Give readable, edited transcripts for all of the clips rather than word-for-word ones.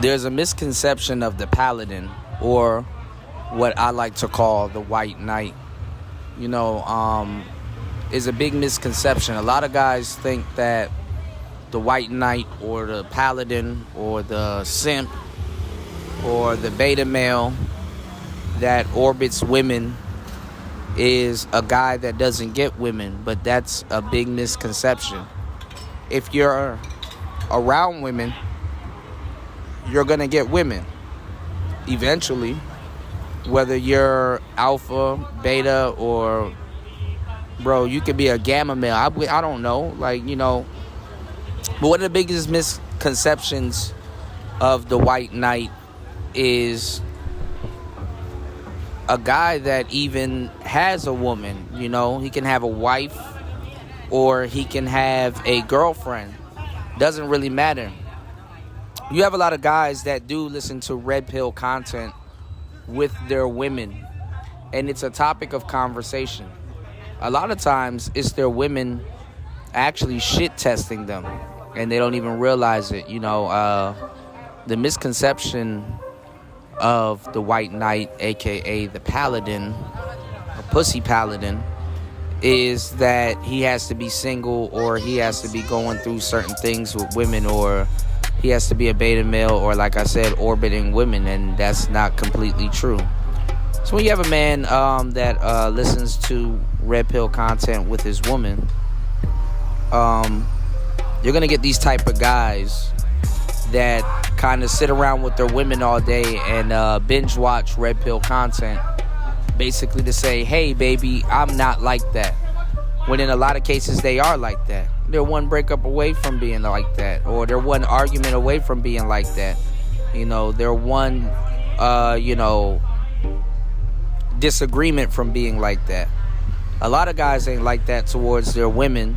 There's a misconception of the Paladin, or what I like to call the White Knight. Is a big misconception. A lot of guys think that the White Knight or the Paladin or the simp or the beta male that orbits women is a guy that doesn't get women, but that's a big misconception. If you're around women, you're gonna get women eventually, whether you're alpha, beta, or bro, you could be a gamma male. I don't know, but one of the biggest misconceptions of the White Knight is a guy that even has a woman. He can have a wife or he can have a girlfriend. Doesn't really matter. You have a lot of guys that do listen to red pill content with their women, and it's a topic of conversation. A lot of times it's their women actually shit testing them, and they don't even realize it. The misconception of the White Knight, aka the Paladin, a pussy paladin, is that he has to be single, or he has to be going through certain things with women, or he has to be a beta male, or like I said, orbiting women, and that's not completely true. So when you have a man that listens to red pill content with his woman, you're gonna get these type of guys that kind of sit around with their women all day and binge watch red pill content, basically to say, hey baby, I'm not like that, when in a lot of cases they are like that. They're one breakup away from being like that, or they're one argument away from being like that. They're one disagreement from being like that. A lot of guys ain't like that towards their women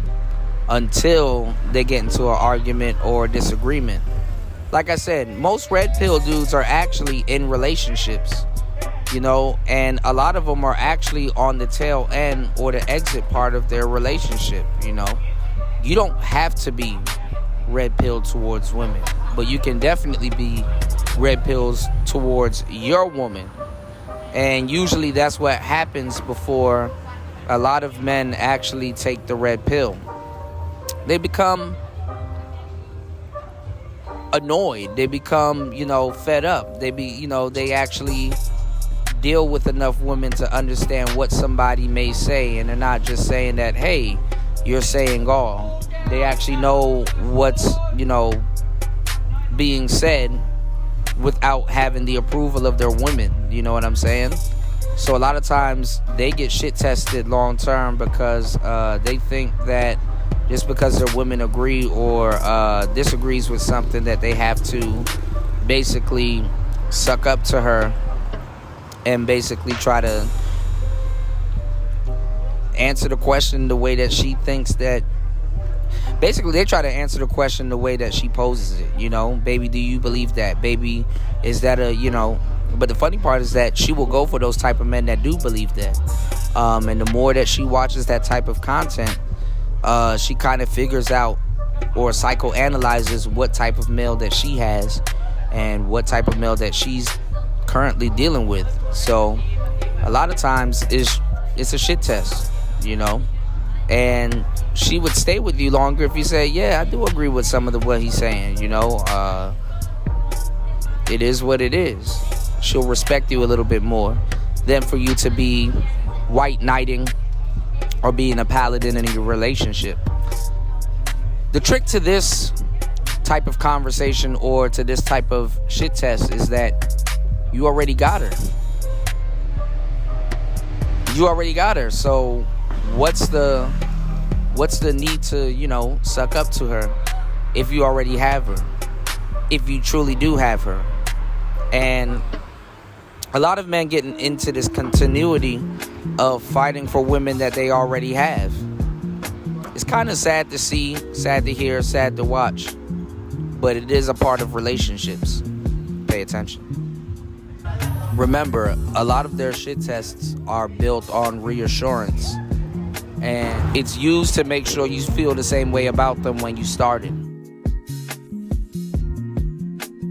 until they get into an argument or a disagreement. Like I said, most red pill dudes are actually in relationships, and a lot of them are actually on the tail end or the exit part of their relationship. You don't have to be red pill towards women, but you can definitely be red pills towards your woman. And usually that's what happens before a lot of men actually take the red pill. They become annoyed. They become, fed up. They actually deal with enough women to understand what somebody may say, and they're not just saying that, hey, you're saying all. They actually know what's, being said without having the approval of their women. You know what I'm saying? So a lot of times they get shit tested long term because they think that just because their women agree or disagrees with something, that they have to basically suck up to her and basically try to answer the question the way that she thinks that. Basically, they try to answer the question the way that she poses it. Baby, do you believe that? Baby, is that But the funny part is that she will go for those type of men that do believe that. And the more that she watches that type of content, she kind of figures out or psychoanalyzes what type of male that she has and what type of male that she's currently dealing with. So a lot of times it's a shit test, and she would stay with you longer if you say, yeah, I do agree with some of what he's saying. It is what it is. She'll respect you a little bit more than for you to be white knighting or being a paladin in your relationship. The trick to this type of conversation or to this type of shit test is that you already got her. You already got her. So what's the need to, suck up to her if you already have her? If you truly do have her. And a lot of men getting into this continuity of fighting for women that they already have. It's kind of sad to see, sad to hear, sad to watch. But it is a part of relationships. Pay attention. Remember, a lot of their shit tests are built on reassurance. And it's used to make sure you feel the same way about them when you started.